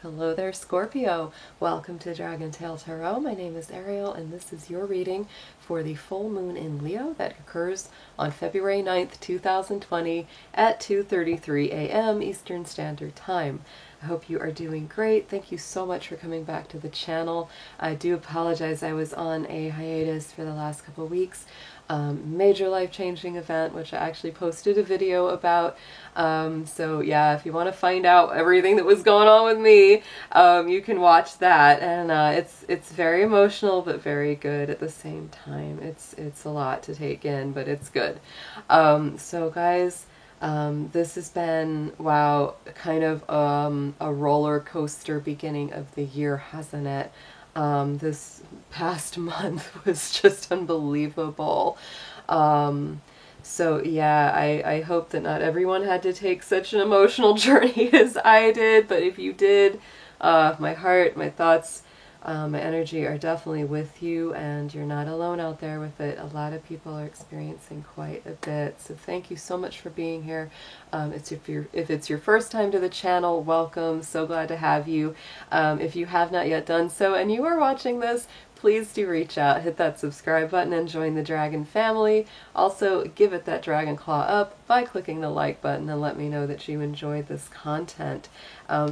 Hello there, Scorpio. Welcome to Dragon Tail Tarot. My name is Ariel, and this is your reading for the full moon in Leo that occurs on February 9th, 2020 at 2:33 a.m. Eastern Standard Time. I hope you are doing great. Thank you so much for coming back to the channel. I do apologize. I was on a hiatus for the last couple of weeks. Major life-changing event, which I actually posted a video about. So yeah, if you want to find out everything that was going on with me, you can watch that. And it's very emotional, but very good at the same time. It's a lot to take in, but it's good. So guys, this has been, wow, kind of a roller coaster beginning of the year, hasn't it? This past month was just unbelievable. So yeah, I hope that not everyone had to take such an emotional journey as I did, but if you did, my heart, my thoughts, my energy are definitely with you, and you're not alone out there with it. A lot of people are experiencing quite a bit, so thank you so much for being here. If it's your first time to the channel, welcome. So glad to have you. If you have not yet done so and you are watching this, please do reach out, hit that subscribe button and join the Dragon family. Also, give it that dragon claw up by clicking the like button and let me know that you enjoyed this content.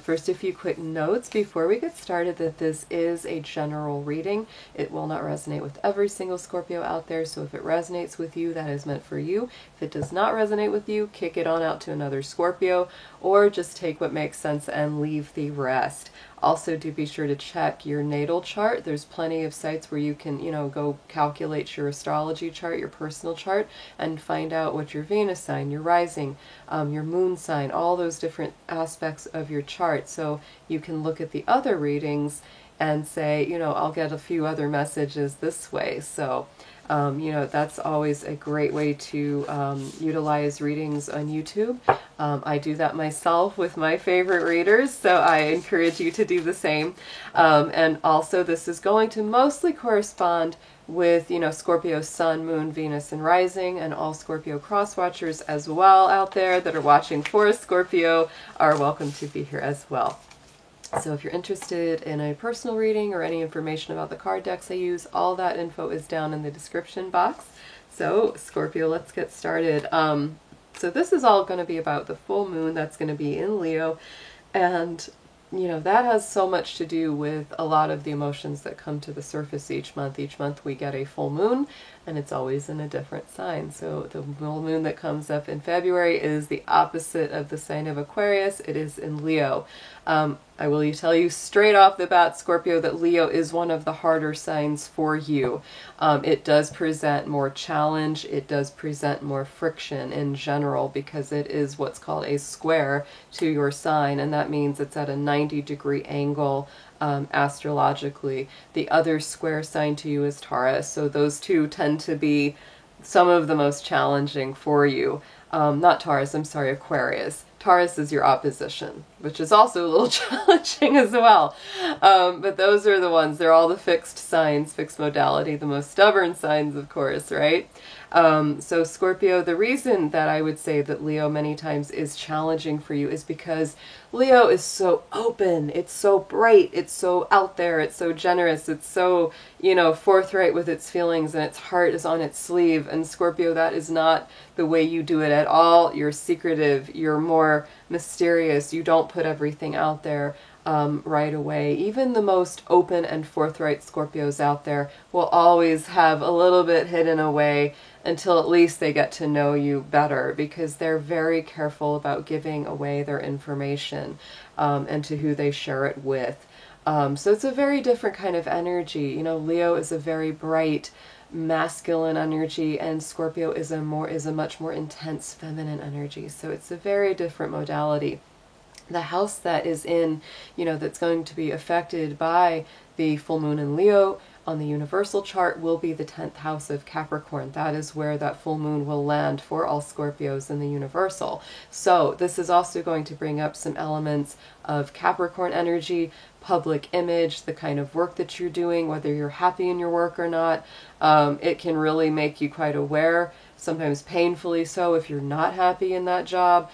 First, a few quick notes before we get started that this is a general reading. It will not resonate with every single Scorpio out there, so if it resonates with you, that is meant for you. If it does not resonate with you, kick it on out to another Scorpio, or just take what makes sense and leave the rest. Also, do be sure to check your natal chart. There's plenty of sites where you can, go calculate your astrology chart, your personal chart, and find out what your Venus sign, your rising, your moon sign, all those different aspects of your chart. So you can look at the other readings and say, I'll get a few other messages this way. So that's always a great way to utilize readings on YouTube. I do that myself with my favorite readers, so I encourage you to do the same. And also, this is going to mostly correspond with, Scorpio Sun, Moon, Venus, and Rising, and all Scorpio cross-watchers as well out there that are watching for Scorpio are welcome to be here as well. So if you're interested in a personal reading or any information about the card decks I use, all that info is down in the description box. So Scorpio, let's get started. So this is all going to be about the full moon that's going to be in Leo, and that has so much to do with a lot of the emotions that come to the surface each month. Each month we get a full moon, and it's always in a different sign. So the full moon that comes up in February is the opposite of the sign of Aquarius. It is in Leo. I will tell you straight off the bat, Scorpio, that Leo is one of the harder signs for you. It does present more challenge. It does present more friction in general because it is what's called a square to your sign, and that means it's at a 90-degree angle astrologically. The other square sign to you is Taurus, so those two tend to be some of the most challenging for you. Not Taurus, I'm sorry, Aquarius. Taurus is your opposition, which is also a little challenging as well. But those are the ones, they're all the fixed signs, fixed modality, the most stubborn signs, of course, right? So Scorpio, the reason that I would say that Leo many times is challenging for you is because Leo is so open, it's so bright, it's so out there, it's so generous, it's so, forthright with its feelings, and its heart is on its sleeve. And Scorpio, that is not the way you do it at all. You're secretive, you're more mysterious, you don't put everything out there right away. Even the most open and forthright Scorpios out there will always have a little bit hidden away until at least they get to know you better, because they're very careful about giving away their information and to who they share it with. So it's a very different kind of energy. Leo is a very bright, masculine energy, and Scorpio is a much more intense feminine energy. So it's a very different modality. The house that is in, that's going to be affected by the full moon in Leo on the universal chart will be the 10th house of Capricorn. That is where that full moon will land for all Scorpios in the universal. So this is also going to bring up some elements of Capricorn energy, public image, the kind of work that you're doing, whether you're happy in your work or not. It can really make you quite aware sometimes painfully so if you're not happy in that job,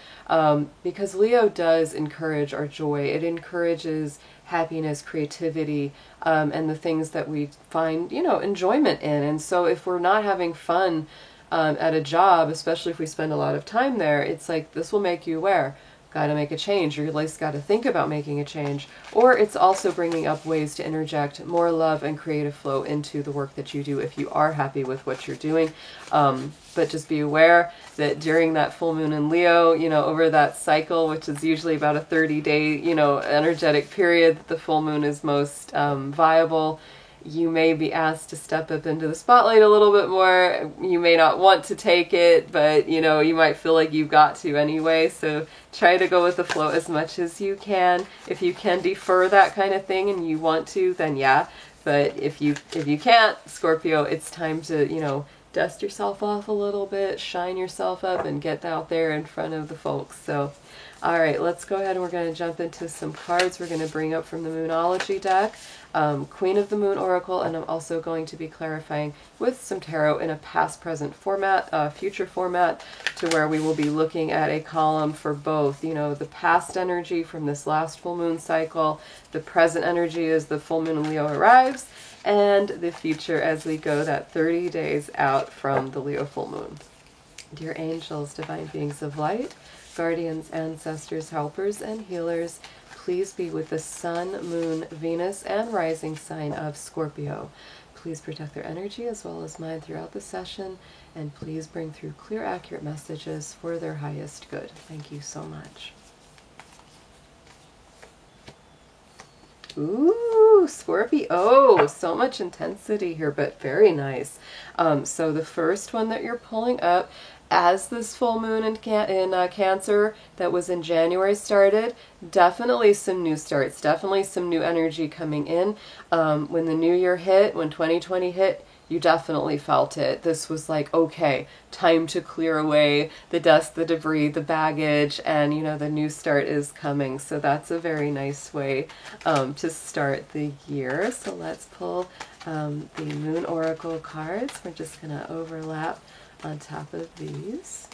because Leo does encourage our joy. It encourages happiness, creativity, and the things that we find, enjoyment in. And so if we're not having fun at a job, especially if we spend a lot of time there, it's like this will make you aware. Got to make a change, or at least got to think about making a change. Or it's also bringing up ways to interject more love and creative flow into the work that you do if you are happy with what you're doing. But just be aware that during that full moon in Leo, over that cycle, which is usually about a 30-day, energetic period, that the full moon is most viable. You may be asked to step up into the spotlight a little bit more. You may not want to take it, but you might feel like you've got to anyway. So try to go with the flow as much as you can. If you can defer that kind of thing and you want to, then yeah. But if you can't, Scorpio, it's time to, dust yourself off a little bit, shine yourself up, and get out there in front of the folks. So, all right, let's go ahead and we're going to jump into some cards we're going to bring up from the Moonology deck. Queen of the Moon Oracle, and I'm also going to be clarifying with some tarot in a past-present format, future format, to where we will be looking at a column for both, the past energy from this last full moon cycle, the present energy as the full moon in Leo arrives, and the future as we go that 30 days out from the Leo full moon. Dear angels, divine beings of light, guardians, ancestors, helpers, and healers, please be with the Sun, Moon, Venus, and rising sign of Scorpio. Please protect their energy as well as mine throughout the session, and please bring through clear, accurate messages for their highest good. Thank you so much. Ooh, Scorpio. So much intensity here, but very nice. So the first one that you're pulling up, as this full moon in Cancer that was in January started, definitely some new starts, definitely some new energy coming in. When the new year hit, when 2020 hit, you definitely felt it. This was like, okay, time to clear away the dust, the debris, the baggage, and the new start is coming. So that's a very nice way to start the year. So let's pull the Moon Oracle cards. We're just going to overlap on top of these.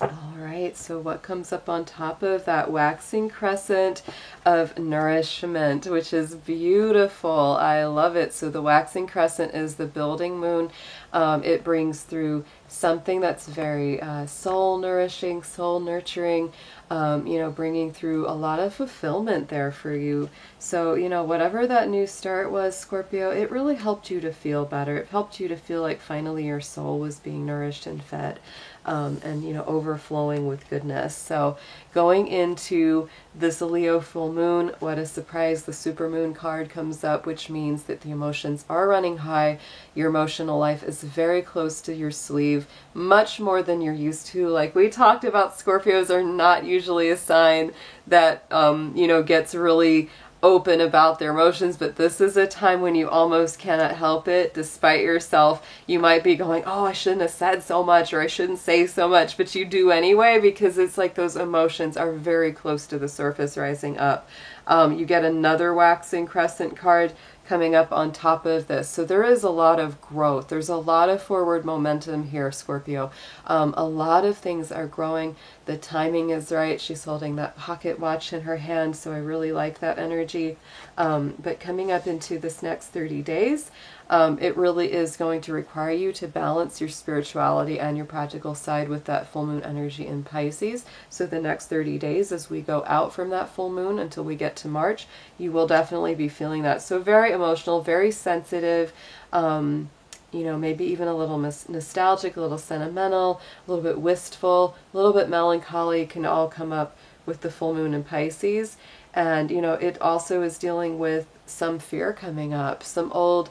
Alright, so what comes up on top of that waxing crescent of nourishment, which is beautiful. I love it. So the waxing crescent is the building moon. It brings through something that's very soul nourishing, soul nurturing, bringing through a lot of fulfillment there for you. So, whatever that new start was, Scorpio, it really helped you to feel better. It helped you to feel like finally your soul was being nourished and fed. And overflowing with goodness. So going into this Leo full moon, what a surprise, the supermoon card comes up, which means that the emotions are running high. Your emotional life is very close to your sleeve, much more than you're used to. Like we talked about, Scorpios are not usually a sign that gets really open about their emotions, but this is a time when you almost cannot help it. Despite yourself, you might be going, oh, I shouldn't have said so much, or I shouldn't say so much, but you do anyway, because it's like those emotions are very close to the surface rising up. You get another waxing crescent card coming up on top of this. So there is a lot of growth. There's a lot of forward momentum here, Scorpio. A lot of things are growing. The timing is right. She's holding that pocket watch in her hand, so I really like that energy. But coming up into this next 30 days, it really is going to require you to balance your spirituality and your practical side with that full moon energy in Pisces. So the next 30 days, as we go out from that full moon until we get to March, you will definitely be feeling that. So very emotional, very sensitive, maybe even a little nostalgic, a little sentimental, a little bit wistful, a little bit melancholy can all come up with the full moon in Pisces. And, it also is dealing with some fear coming up, some old,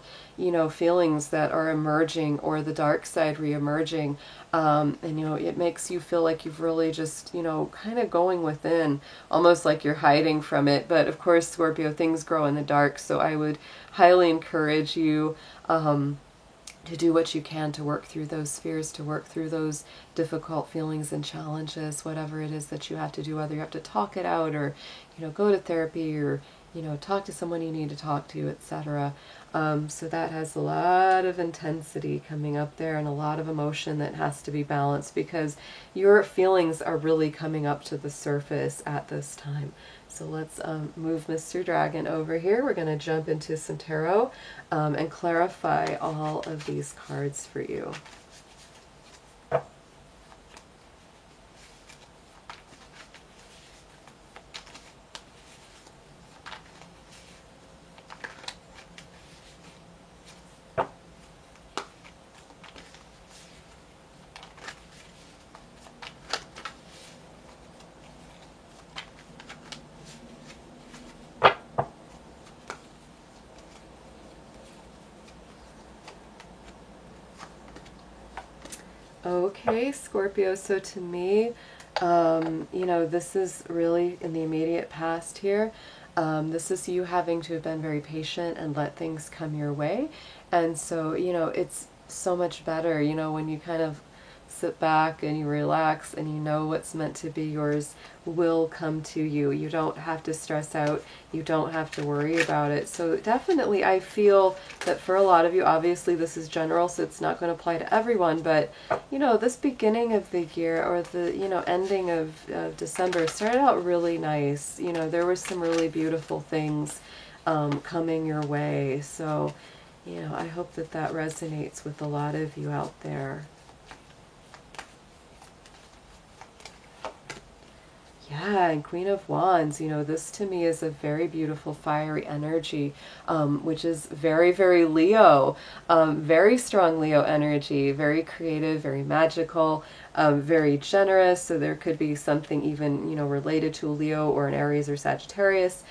feelings that are emerging, or the dark side re-emerging. And, it makes you feel like you've really just, kind of going within, almost like you're hiding from it. But of course, Scorpio, things grow in the dark. So I would highly encourage you, to do what you can to work through those fears, to work through those difficult feelings and challenges, whatever it is that you have to do, whether you have to talk it out or, go to therapy or, talk to someone you need to talk to, etc. So that has a lot of intensity coming up there and a lot of emotion that has to be balanced because your feelings are really coming up to the surface at this time. So let's move Mr. Dragon over here. We're going to jump into some tarot and clarify all of these cards for you. Okay, Scorpio, so to me, this is really in the immediate past here. This is you having to have been very patient and let things come your way. And so, it's so much better, when you kind of sit back and you relax and what's meant to be yours will come to you. You don't have to stress out. You don't have to worry about it. So definitely I feel that for a lot of you, obviously this is general, so it's not going to apply to everyone, but this beginning of the year or the, ending of December started out really nice. There were some really beautiful things coming your way. So, I hope that that resonates with a lot of you out there. Yeah, and Queen of Wands, this to me is a very beautiful fiery energy, which is very, very Leo, very strong Leo energy, very creative, very magical, very generous. So there could be something even, related to Leo or an Aries or Sagittarius,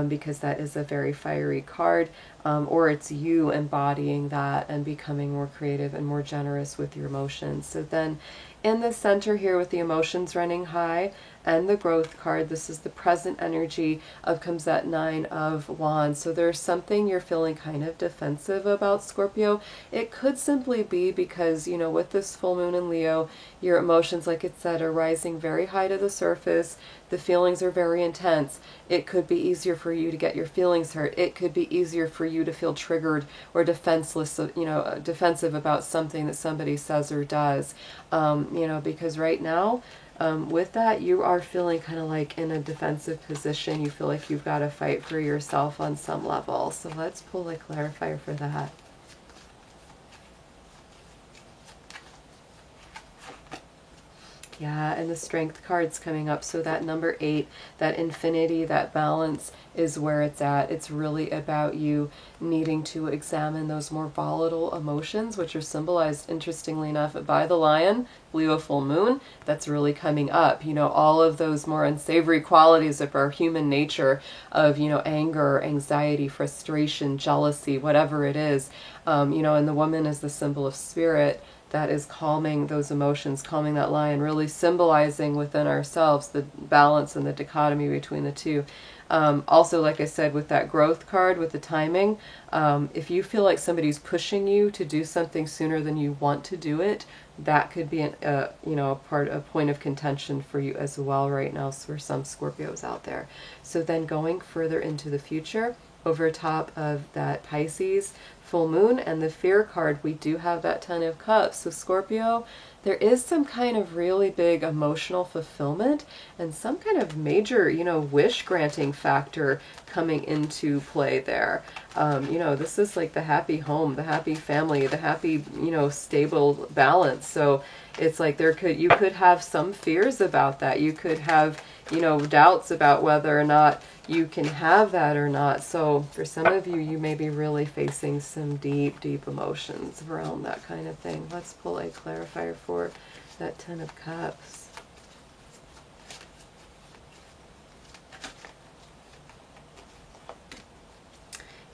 because that is a very fiery card, or it's you embodying that and becoming more creative and more generous with your emotions. So then in the center here with the emotions running high and the growth card, this is the present energy of comes that 9 of Wands. So there's something you're feeling kind of defensive about, Scorpio. It could simply be because, with this full moon in Leo, your emotions, like it said, are rising very high to the surface. The feelings are very intense. It could be easier for you to get your feelings hurt. It could be easier for you to feel triggered or defenseless, defensive about something that somebody says or does. Because right now, with that, you are feeling kind of like in a defensive position. You feel like you've got to fight for yourself on some level. So let's pull a clarifier for that. Yeah, and the strength card's coming up. So that number 8, that infinity, that balance is where it's at. It's really about you needing to examine those more volatile emotions, which are symbolized, interestingly enough, by the lion, Leo full moon. That's really coming up. All of those more unsavory qualities of our human nature of, anger, anxiety, frustration, jealousy, whatever it is. And the woman is the symbol of spirit. That is calming those emotions, calming that lion, really symbolizing within ourselves the balance and the dichotomy between the two. Also, like I said, with that growth card, with the timing, if you feel like somebody's pushing you to do something sooner than you want to do it, that could be a point of contention for you as well right now for some Scorpios out there. So then going further into the future, over top of that Pisces full moon and the fear card, we do have that 10 of cups. So Scorpio, there is some kind of really big emotional fulfillment and some kind of major, wish granting factor coming into play there. This is like the happy home, the happy family, the happy, stable balance. So it's like you could have some fears about that. You could have, doubts about whether or not you can have that or not. So for some of you, you may be really facing some deep, deep emotions around that kind of thing. Let's pull a clarifier for that 10 of Cups.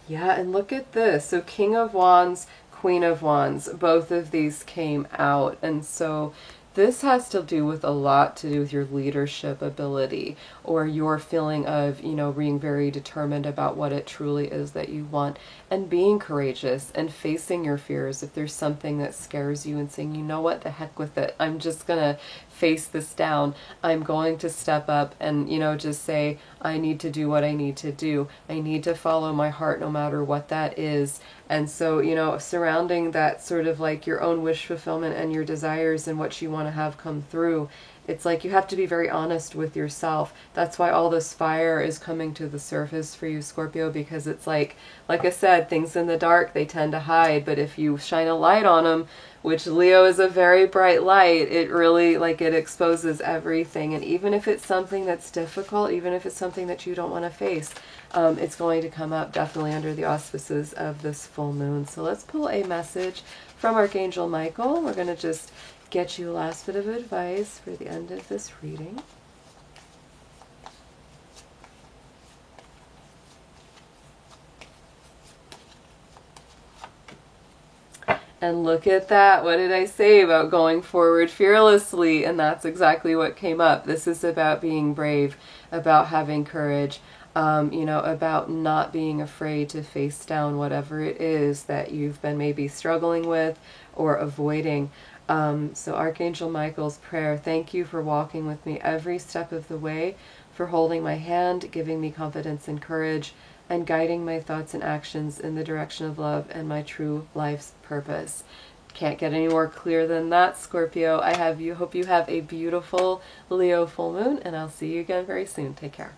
Yeah, and look at this. So King of Wands, Queen of Wands, both of these came out. And so this has to do with a lot to do with your leadership ability, or your feeling of, you know, being very determined about what it truly is that you want, and being courageous and facing your fears. If there's something that scares you, and saying, you know what, the heck with it, I'm just gonna face this down. I'm going to step up and, you know, just say, I need to do what I need to do. I need to follow my heart no matter what that is. And so, you know, surrounding that sort of like your own wish fulfillment and your desires and what you want to have come through, it's like you have to be very honest with yourself. That's why all this fire is coming to the surface for you, Scorpio, because it's like I said, things in the dark, they tend to hide, but if you shine a light on them, which Leo is a very bright light, it really, like, it exposes everything. And even if it's something that's difficult, even if it's something that you don't want to face, it's going to come up definitely under the auspices of this full moon. So let's pull a message from Archangel Michael. We're going to just get you a last bit of advice for the end of this reading. And look at that. What did I say about going forward fearlessly? And that's exactly what came up. This is about being brave, about having courage, you know, about not being afraid to face down whatever it is that you've been maybe struggling with or avoiding. So Archangel Michael's prayer, thank you for walking with me every step of the way, for holding my hand, giving me confidence and courage, and guiding my thoughts and actions in the direction of love and my true life's purpose. Can't get any more clear than that, Scorpio. Hope you have a beautiful Leo full moon, and I'll see you again very soon. Take care.